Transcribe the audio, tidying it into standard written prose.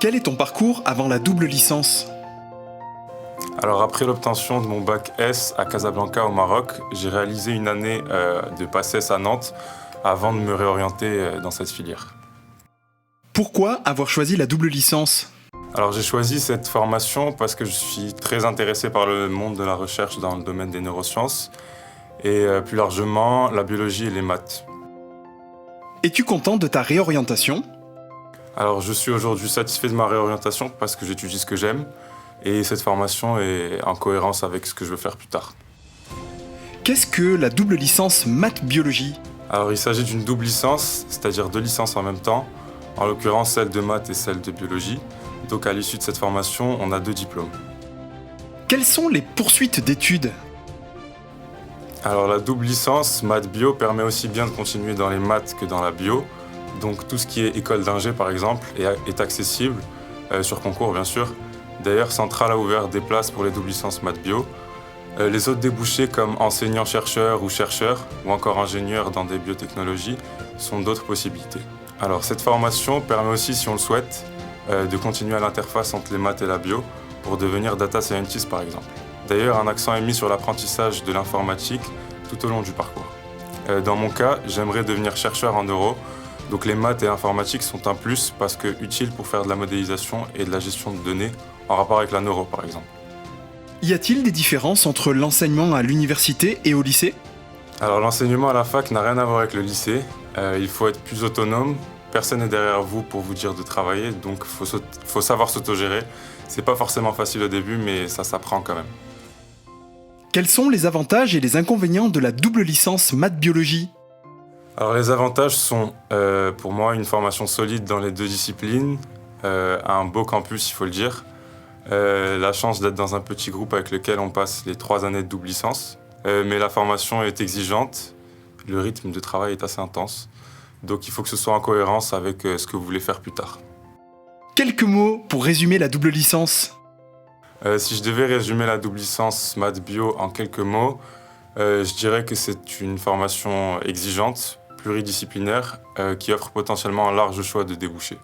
Quel est ton parcours avant la double licence? Alors après l'obtention de mon bac S à Casablanca au Maroc, j'ai réalisé une année de PACES à Nantes avant de me réorienter dans cette filière. Pourquoi avoir choisi la double licence? Alors j'ai choisi cette formation parce que je suis très intéressé par le monde de la recherche dans le domaine des neurosciences et plus largement la biologie et les maths. Es-tu content de ta réorientation? Alors je suis aujourd'hui satisfait de ma réorientation parce que j'étudie ce que j'aime et cette formation est en cohérence avec ce que je veux faire plus tard. Qu'est-ce que la double licence maths-biologie? Alors il s'agit d'une double licence, c'est-à-dire deux licences en même temps, en l'occurrence celle de maths et celle de biologie. Donc à l'issue de cette formation, on a deux diplômes. Quelles sont les poursuites d'études? Alors la double licence maths-bio permet aussi bien de continuer dans les maths que dans la bio. Donc tout ce qui est école d'ingé par exemple est accessible, sur concours bien sûr. D'ailleurs, Centrale a ouvert des places pour les doubles licences maths-bio. Les autres débouchés comme enseignant-chercheur ou encore ingénieur dans des biotechnologies sont d'autres possibilités. Alors cette formation permet aussi, si on le souhaite, de continuer à l'interface entre les maths et la bio pour devenir data scientist par exemple. D'ailleurs, un accent est mis sur l'apprentissage de l'informatique tout au long du parcours. Dans mon cas, j'aimerais devenir chercheur en neuro, donc les maths et informatique sont un plus parce que utiles pour faire de la modélisation et de la gestion de données en rapport avec la neuro par exemple. Y a-t-il des différences entre l'enseignement à l'université et au lycée? Alors l'enseignement à la fac n'a rien à voir avec le lycée, il faut être plus autonome, personne n'est derrière vous pour vous dire de travailler, donc faut savoir s'autogérer. C'est pas forcément facile au début, mais ça s'apprend quand même. Quels sont les avantages et les inconvénients de la double licence maths-biologie? Alors les avantages sont pour moi une formation solide dans les deux disciplines, un beau campus il faut le dire, la chance d'être dans un petit groupe avec lequel on passe les 3 années de double licence, mais la formation est exigeante, le rythme de travail est assez intense, donc il faut que ce soit en cohérence avec ce que vous voulez faire plus tard. Quelques mots pour résumer la double licence. Si je devais résumer la double licence maths-bio en quelques mots, je dirais que c'est une formation exigeante, pluridisciplinaire, qui offre potentiellement un large choix de débouchés.